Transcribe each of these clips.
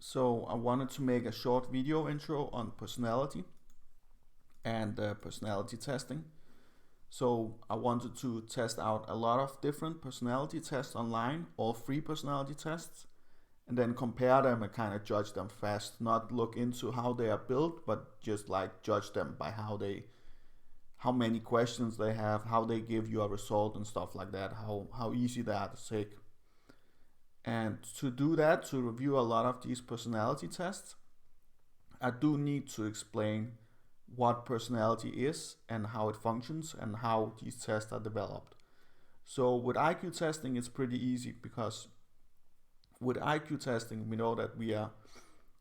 So I wanted to make a short video intro on personality and personality testing. So I wanted to test out a lot of different personality tests online, all free personality tests, and then compare them and kind of judge them fast. Not look into how they are built, but just like judge them by how many questions they have, how they give you a result and stuff like that, how easy they are to take. And to do that, to review a lot of these personality tests, I do need to explain what personality is and how it functions and how these tests are developed. So with IQ testing, it's pretty easy because with IQ testing, we know that we are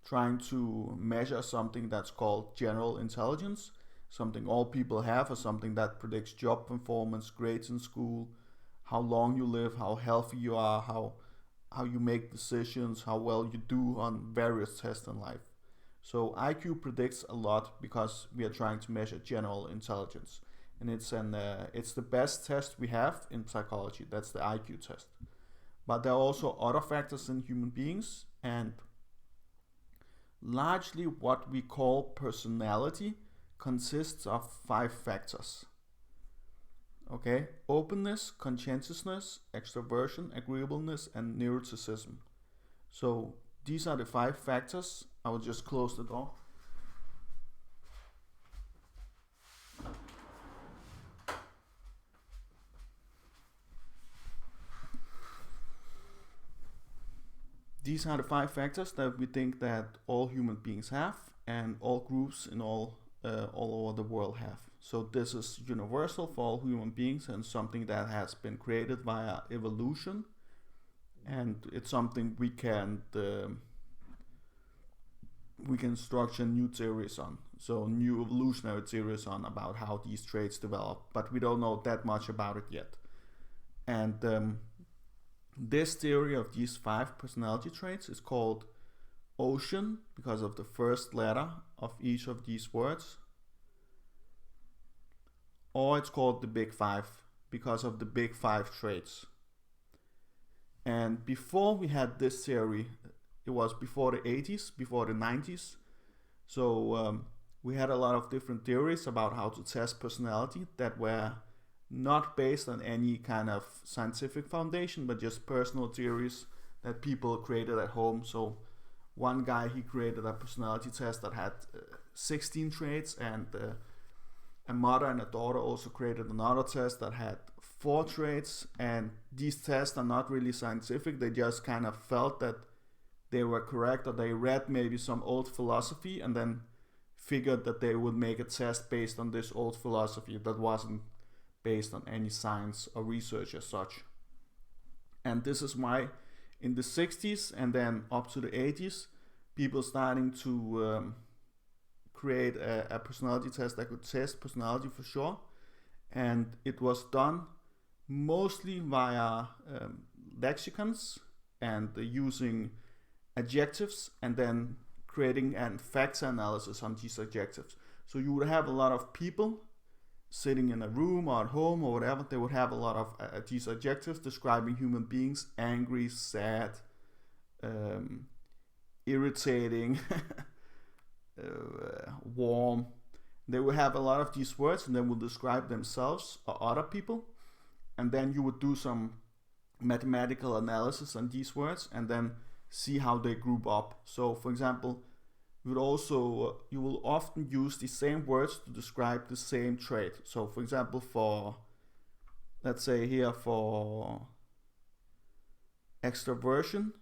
trying to measure something that's called general intelligence, something all people have, or something that predicts job performance, grades in school, how long you live, how healthy you are, how you make decisions, how well you do on various tests in life. So IQ predicts a lot because we are trying to measure general intelligence, and it's the best test we have in psychology. That's the IQ test. But there are also other factors in human beings, and largely what we call personality consists of 5 factors. Okay, openness, conscientiousness, extroversion, agreeableness, and neuroticism. So these are the 5 factors. I will just close the door. These are the 5 factors that we think that all human beings have, and all groups in all over the world have. So this is universal for all human beings and something that has been created via evolution, and it's something we can structure new theories on. So new evolutionary theories on about how these traits develop, but we don't know that much about it yet. And this theory of these 5 personality traits is called Ocean because of the first letter of each of these words, or it's called the Big 5 because of the Big 5 traits. And before we had this theory, it was before the 80s, before the 90s. So we had a lot of different theories about how to test personality that were not based on any kind of scientific foundation, but just personal theories that people created at home. So one guy, he created a personality test that had 16 traits, and a mother and a daughter also created another test that had 4 traits. And these tests are not really scientific. They just kind of felt that they were correct, or they read maybe some old philosophy and then figured that they would make a test based on this old philosophy that wasn't based on any science or research as such. And this is why in the 60s and then up to the 80s, people starting to create a personality test that could test personality for sure. And it was done mostly via lexicons and using adjectives and then creating a factor analysis on these adjectives. So you would have a lot of people sitting in a room or at home or whatever. They would have a lot of these adjectives describing human beings: angry, sad, irritating, warm. They would have a lot of these words, and then will describe themselves or other people, and then you would do some mathematical analysis on these words and then see how they group up. So for example, you will often use the same words to describe the same trait. So for example, let's say here for extroversion,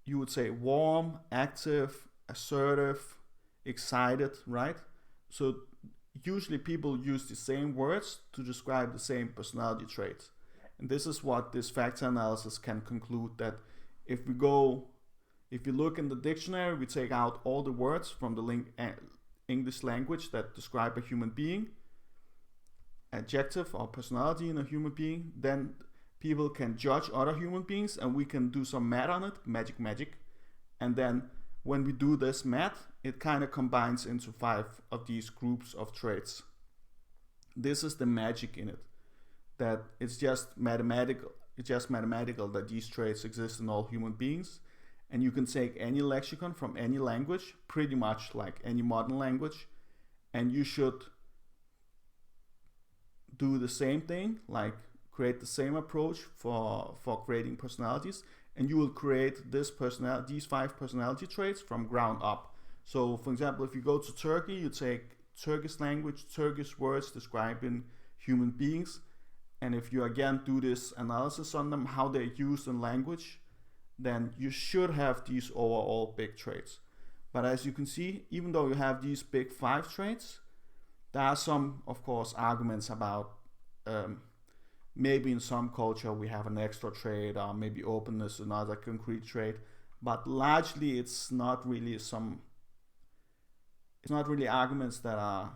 you would say warm, active, assertive, excited, right? So usually people use the same words to describe the same personality traits. And this is what this factor analysis can conclude, that if you look in the dictionary, we take out all the words from the English language that describe a human being, adjective or personality in a human being, then people can judge other human beings, and we can do some math on it, magic. And then when we do this math, it kind of combines into 5 of these groups of traits. This is the magic in it, that it's just mathematical that these traits exist in all human beings, And you can take any lexicon from any language, pretty much like any modern language, and you should do the same thing, like create the same approach for creating personalities, and you will create these 5 personality traits from ground up. So for example, if you go to Turkey, you take Turkish language, Turkish words describing human beings, and if you again do this analysis on them, how they're used in language, then you should have these overall big traits. But as you can see, even though you have these big 5 traits, there are some, of course, arguments about maybe in some culture we have an extra trait, or maybe openness another concrete trait, but largely it's not really arguments that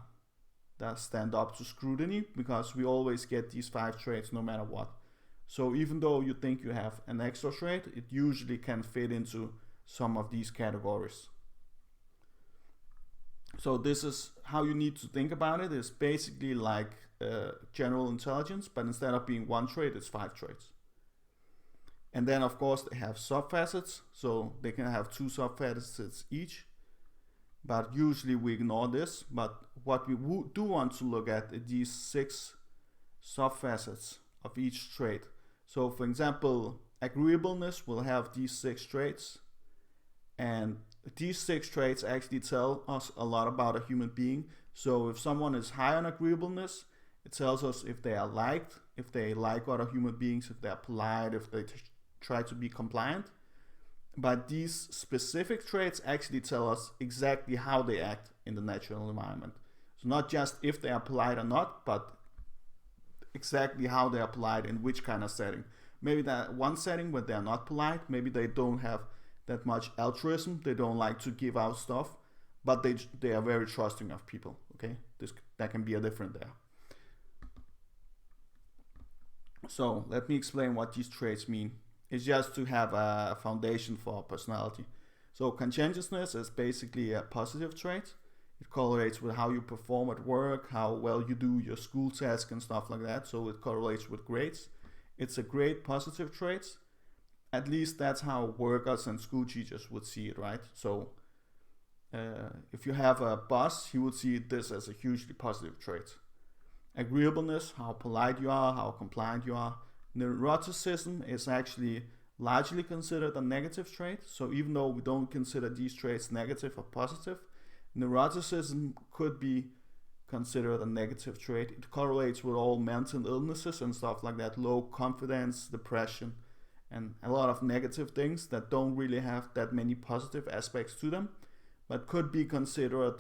stand up to scrutiny, because we always get these 5 traits no matter what. So even though you think you have an extra trait, it usually can fit into some of these categories. So this is how you need to think about it. It's basically like general intelligence, but instead of being 1 trait, it's 5 traits. And then of course they have subfacets, so they can have 2 subfacets each. But usually we ignore this. But what we do want to look at is these 6 subfacets of each trait. So for example, agreeableness will have these 6 traits, and these 6 traits actually tell us a lot about a human being. So if someone is high on agreeableness, it tells us if they are liked, if they like other human beings, if they are polite, if they try to be compliant. But these specific traits actually tell us exactly how they act in the natural environment. So not just if they are polite or not, but exactly how they are polite in which kind of setting. Maybe that one setting where they are not polite, maybe they don't have that much altruism, they don't like to give out stuff, but they are very trusting of people. Okay, that can be a difference there. So let me explain what these traits mean. It's just to have a foundation for personality. So conscientiousness is basically a positive trait. It correlates with how you perform at work, how well you do your school tasks and stuff like that. So it correlates with grades. It's a great positive trait. At least that's how workers and school teachers would see it, right? So if you have a boss, he would see this as a hugely positive trait. Agreeableness, how polite you are, how compliant you are. Neuroticism is actually largely considered a negative trait. So even though we don't consider these traits negative or positive, neuroticism could be considered a negative trait. It correlates with all mental illnesses and stuff like that, low confidence, depression, and a lot of negative things that don't really have that many positive aspects to them, but could be considered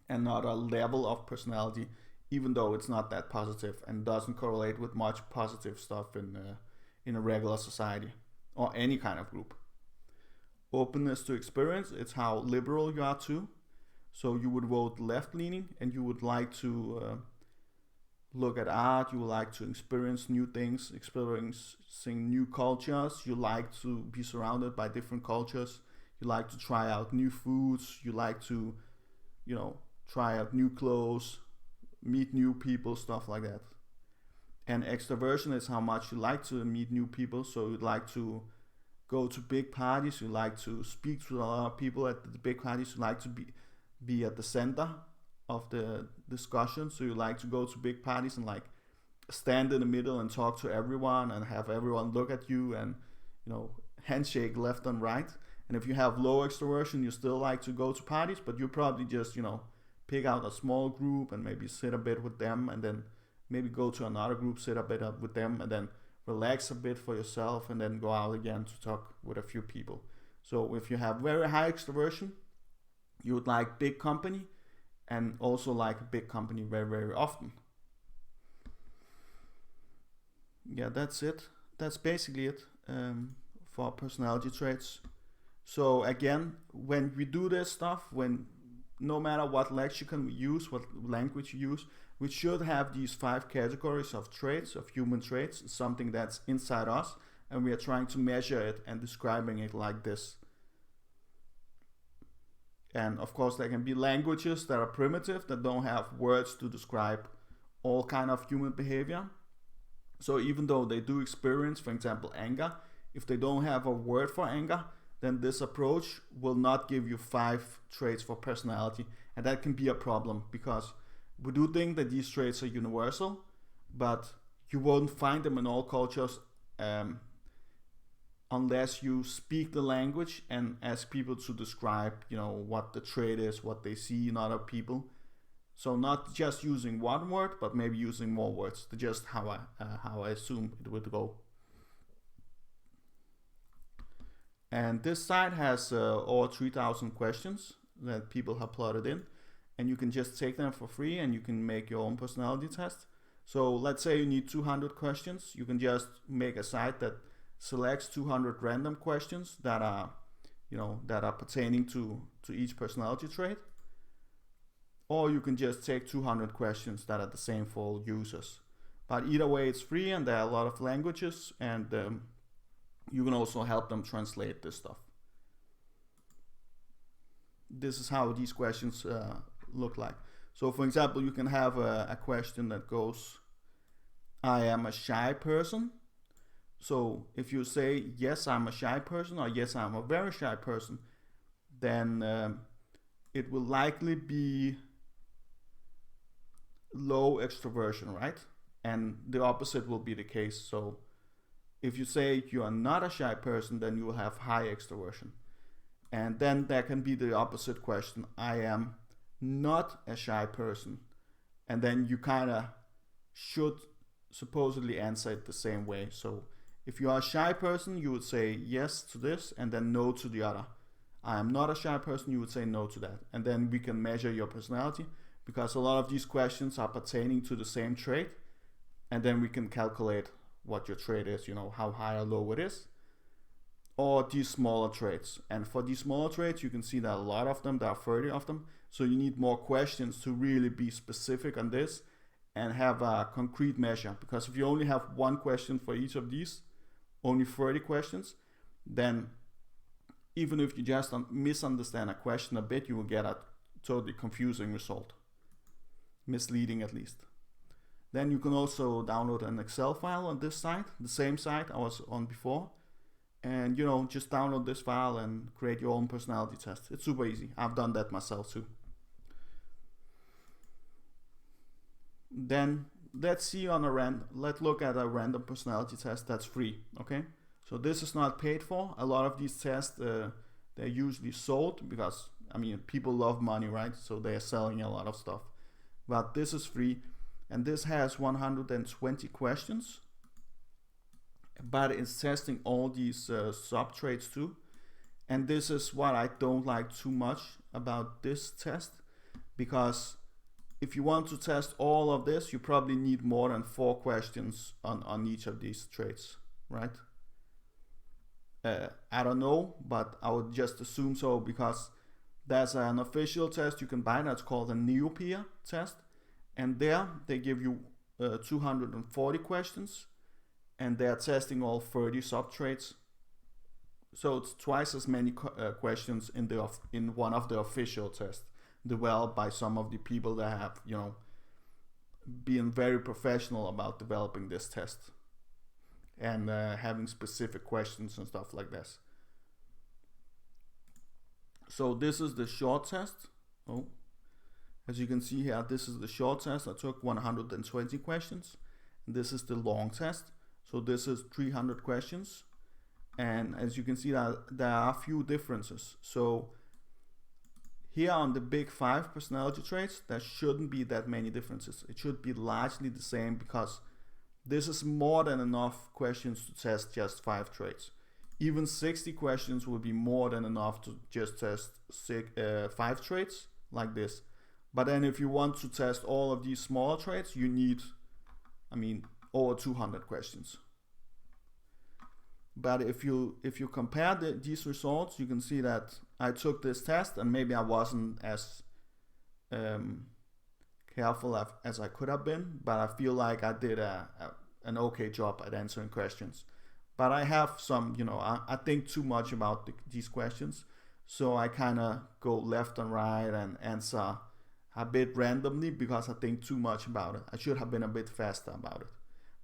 another level of personality, even though it's not that positive and doesn't correlate with much positive stuff in a regular society or any kind of group. Openness to experience, it's how liberal you are too. So you would vote left-leaning and you would like to look at art, you would like to experience new things, experiencing new cultures, you like to be surrounded by different cultures, you like to try out new foods, you like to, try out new clothes, meet new people, stuff like that. And extroversion is how much you like to meet new people, so you'd like to go to big parties, you like to speak to a lot of people at the big parties, you like to be at the center of the discussion, so you like to go to big parties and like stand in the middle and talk to everyone and have everyone look at you and handshake left and right. And if you have low extroversion, you still like to go to parties, but you probably just pick out a small group and maybe sit a bit with them, and then maybe go to another group, sit a bit up with them, and then relax a bit for yourself, and then go out again to talk with a few people. So if you have very high extroversion, you would like big company, and also like a big company very, very often. Yeah, that's it. That's basically it for personality traits. So again, when we do this stuff, no matter what lexicon we use, what language you use, we should have these 5 categories of traits, of human traits, something that's inside us, and we are trying to measure it and describing it like this. And of course there can be languages that are primitive, that don't have words to describe all kind of human behavior. So even though they do experience, for example, anger, if they don't have a word for anger, then this approach will not give you 5 traits for personality. And that can be a problem, because we do think that these traits are universal, but you won't find them in all cultures unless you speak the language and ask people to describe, what the trait is, what they see in other people. So not just using one word, but maybe using more words. To just how I assume it would go. And this site has over 3,000 questions that people have plotted in, and you can just take them for free and you can make your own personality test. So let's say you need 200 questions. You can just make a site that selects 200 random questions that are, that are pertaining to each personality trait. Or you can just take 200 questions that are the same for all users. But either way, it's free, and there are a lot of languages, and you can also help them translate this stuff. This is how these questions look like. So for example, you can have a question that goes, I am a shy person. So if you say, yes, I'm a shy person, or yes, I'm a very shy person, then it will likely be low extroversion, right? And the opposite will be the case. So if you say you are not a shy person, then you will have high extroversion. And then there can be the opposite question, I am not a shy person. And then you kind of should supposedly answer it the same way. So if you are a shy person, you would say yes to this and then no to the other. I am not a shy person, you would say no to that. And then we can measure your personality, because a lot of these questions are pertaining to the same trait. And then we can calculate what your trait is, how high or low it is. Or these smaller traits. And for these smaller traits, you can see that a lot of them, there are 30 of them. So you need more questions to really be specific on this and have a concrete measure. Because if you only have one question for each of these, only 30 questions, then even if you just misunderstand a question a bit, you will get a totally confusing result. Misleading at least. Then you can also download an Excel file on this site, the same site I was on before. And just download this file and create your own personality test. It's super easy. I've done that myself too. Then let's look at a random personality test that's free. Okay, so this is not paid for. A lot of these tests they're usually sold, because people love money, right? So they're selling a lot of stuff. But this is free, and this has 120 questions. But it's testing all these sub-traits too. And this is what I don't like too much about this test, because if you want to test all of this, you probably need more than 4 questions on each of these traits, right? I don't know, but I would just assume so, because there's an official test you can buy that's called a Neopia test. And there they give you 240 questions. And they are testing all 30 sub-traits. So it's twice as many questions in one of the official tests, developed by some of the people that have, been very professional about developing this test and having specific questions and stuff like this. So this is the short test. As you can see here, this is the short test. I took 120 questions. And this is the long test. So this is 300 questions. And as you can see, there are a few differences. So here on the big 5 personality traits, there shouldn't be that many differences. It should be largely the same, because this is more than enough questions to test just 5 traits. Even 60 questions will be more than enough to just test 5 traits like this. But then if you want to test all of these smaller traits, you need, over 200 questions. But if you compare these results, you can see that I took this test and maybe I wasn't as careful as I could have been, but I feel like I did an okay job at answering questions. But I have some, I think too much about these questions, so I kind of go left and right and answer a bit randomly because I think too much about it. I should have been a bit faster about it.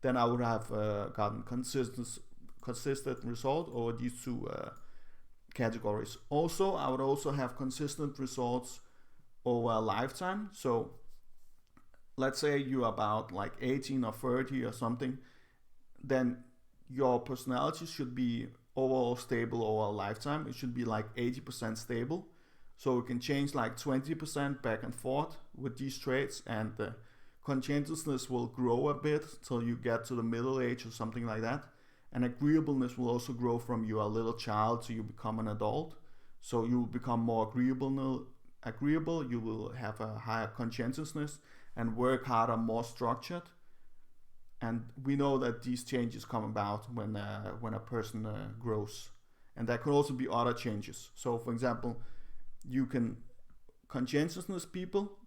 Then I would have gotten consistent result over these two categories. Also, I would also have consistent results over a lifetime. So let's say you're about like 18 or 30 or something, then your personality should be overall stable over a lifetime. It should be like 80% stable. So it can change like 20% back and forth with these traits, and the conscientiousness will grow a bit till you get to the middle age or something like that. And agreeableness will also grow from you a little child to you become an adult. So you will become more agreeable, you will have a higher conscientiousness and work harder, more structured. And we know that these changes come about when a person grows. And there could also be other changes. So for example, conscientiousness people,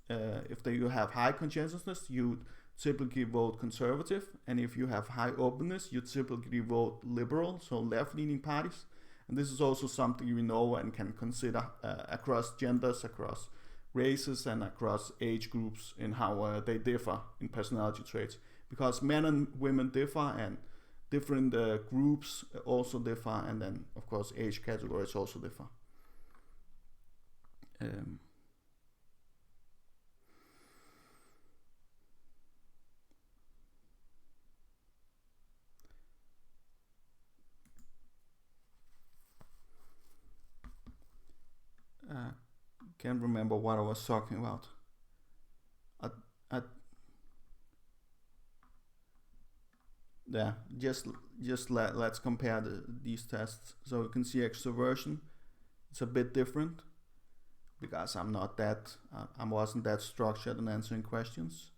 if you have high conscientiousness, you typically vote conservative, and if you have high openness, you typically vote liberal, so left-leaning parties. And this is also something we know and can consider across genders, across races, and across age groups in how they differ in personality traits. Because men and women differ, and different groups also differ, and then of course age categories also differ. Can't remember what I was talking about. Yeah, let's compare these tests. So you can see extroversion. It's a bit different because I wasn't that structured in answering questions.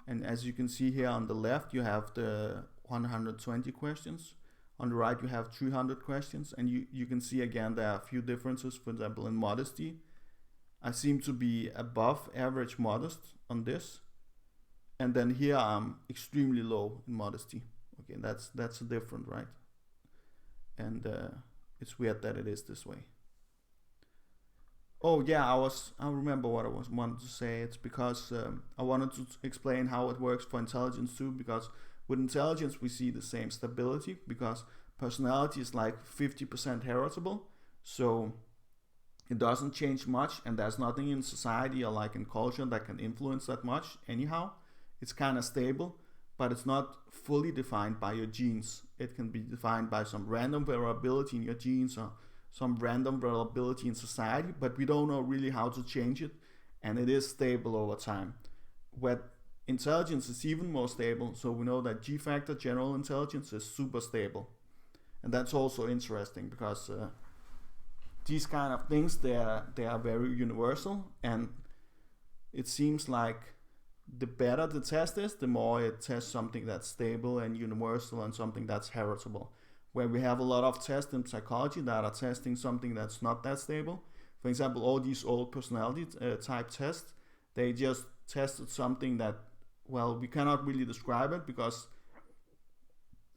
And as you can see here on the left, you have the 120 questions. On the right, you have 300 questions, and you can see again there are a few differences. For example, in modesty, I seem to be above average modest on this, and then here I'm extremely low in modesty. Okay, that's different, right? And it's weird that it is this way. Oh yeah, I remember what I wanted to say. It's because I wanted to explain how it works for intelligence too, because with intelligence we see the same stability, because personality is like 50% heritable, so it doesn't change much, and there's nothing in society or like in culture that can influence that much anyhow. It's kind of stable, but it's not fully defined by your genes. It can be defined by some random variability in your genes or some random variability in society, but we don't know really how to change it, and it is stable over time. Where intelligence is even more stable, so we know that G-factor general intelligence is super stable. And that's also interesting because these kind of things, they are very universal, and it seems like the better the test is, the more it tests something that's stable and universal and something that's heritable. Where we have a lot of tests in psychology that are testing something that's not that stable. For example, all these old personality type tests, they just tested something that, well, we cannot really describe it because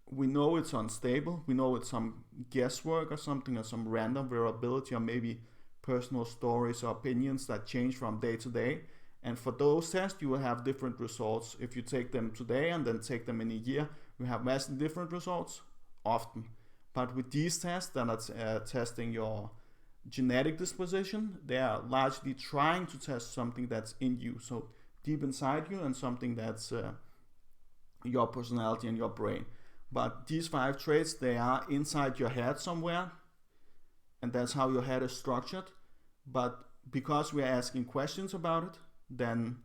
we know it's unstable. We know it's some guesswork or something, or some random variability, or maybe personal stories or opinions that change from day to day. And for those tests, you will have different results. If you take them today and then take them in a year, you have vastly different results, often. But with these tests that are testing your genetic disposition, they are largely trying to test something that's in you, so deep inside you, and something that's your personality and your brain. But these 5 traits, they are inside your head somewhere, and that's how your head is structured. But because we are asking questions about it, then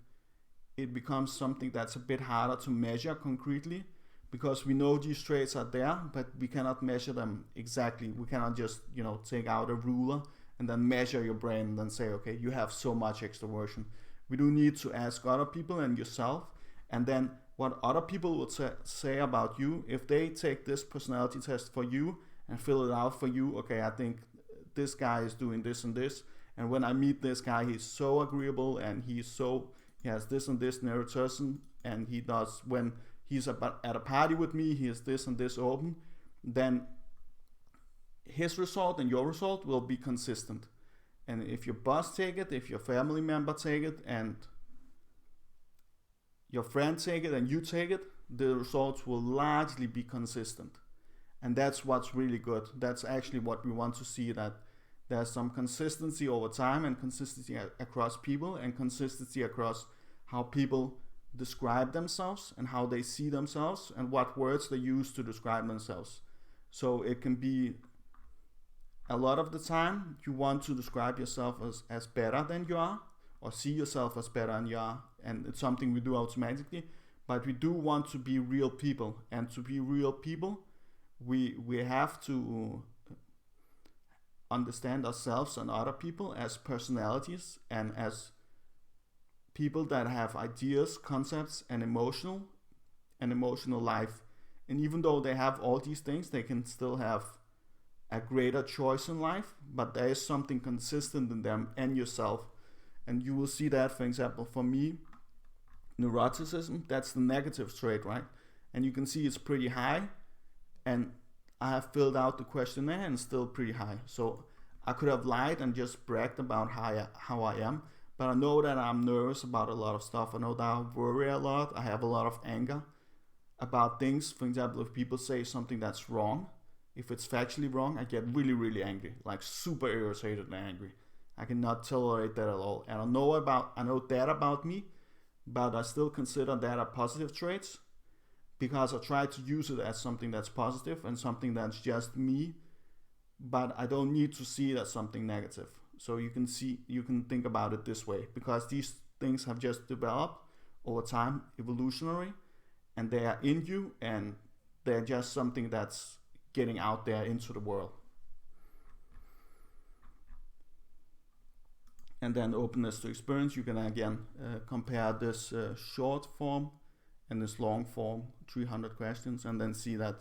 it becomes something that's a bit harder to measure concretely, because we know these traits are there, but we cannot measure them exactly. We cannot just, take out a ruler and then measure your brain and then say, okay, you have so much extroversion. We do need to ask other people and yourself, and then what other people would say about you. If they take this personality test for you and fill it out for you, okay, I think this guy is doing this and this, and when I meet this guy, he's so agreeable, and he has this and this neuroticism, and he does, when he's at a party with me, he is this and this open, then his result and your result will be consistent. And if your boss take it, if your family member take it, and your friend take it, and you take it, the results will largely be consistent. And that's what's really good. That's actually what we want to see, that there's some consistency over time, and consistency across people, and consistency across how people describe themselves and how they see themselves and what words they use to describe themselves. So it can be, a lot of the time you want to describe yourself as better than you are, or see yourself as better than you are, and it's something we do automatically. But we do want to be real people, and to be real people, we have to understand ourselves and other people as personalities, and as people that have ideas, concepts, and emotional life. And even though they have all these things, they can still have a greater choice in life, but there is something consistent in them and yourself. And you will see that, for example, for me, neuroticism, that's the negative trait, right? And you can see it's pretty high, and I have filled out the questionnaire and it's still pretty high. So I could have lied and just bragged about how I am, but I know that I'm nervous about a lot of stuff. I know that I worry a lot. I have a lot of anger about things. For example, if people say something that's wrong, if it's factually wrong, I get really, really angry, like super irritated and angry. I cannot tolerate that at all. And I know that about me, but I still consider that a positive trait, because I try to use it as something that's positive and something that's just me, but I don't need to see it as something negative. So you can think about it this way, because these things have just developed over time, evolutionary, and they are in you, and they're just something that's getting out there into the world. And then openness to experience, you can again compare this short form and this long form, 300 questions, and then see that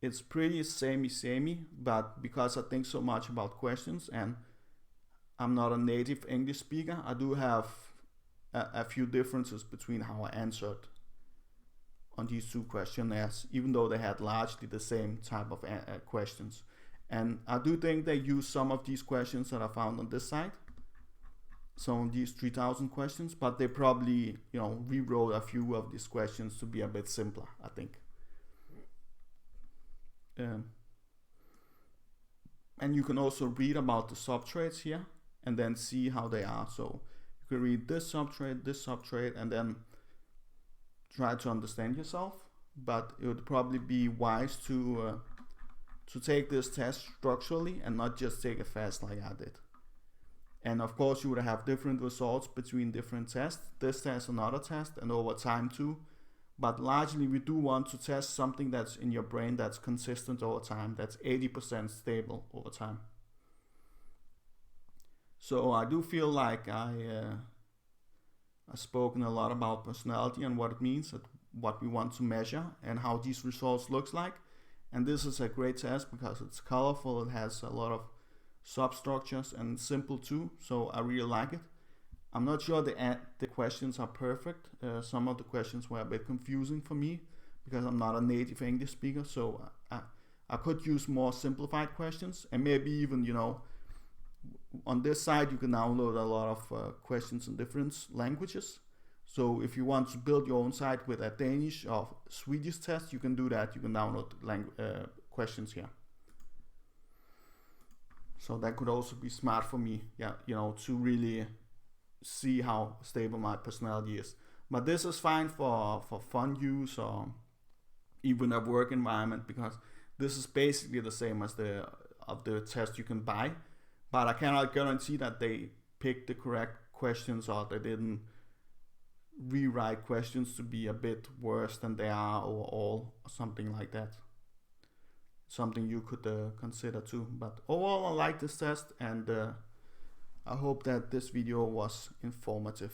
it's pretty samey, but because I think so much about questions, and I'm not a native English speaker, I do have a few differences between how I answered on these two questionnaires, even though they had largely the same type of questions. And I do think they use some of these questions that I found on this site, some of these 3,000 questions, but they probably, rewrote a few of these questions to be a bit simpler, I think. And you can also read about the subtraits here and then see how they are. So you can read this subtrait, and then try to understand yourself. But it would probably be wise to take this test structurally and not just take it fast like I did. And of course you would have different results between different tests, this test, another test, and over time too. But largely we do want to test something that's in your brain that's consistent over time, that's 80% stable over time. So I do feel like I've spoken a lot about personality and what it means, what we want to measure, and how these results looks like. And this is a great test because it's colorful, it has a lot of substructures, and simple too, so I really like it. I'm not sure the questions are perfect. Some of the questions were a bit confusing for me because I'm not a native English speaker, so I could use more simplified questions, and maybe even, on this side you can download a lot of questions in different languages. So if you want to build your own site with a Danish or Swedish test, you can do that. You can download questions here. So that could also be smart for me, to really see how stable my personality is. But this is fine for fun use or even a work environment, because this is basically the same as the test you can buy. But I cannot guarantee that they picked the correct questions, or they didn't rewrite questions to be a bit worse than they are overall, or something like that. Something you could consider too. But overall I like this test, and I hope that this video was informative.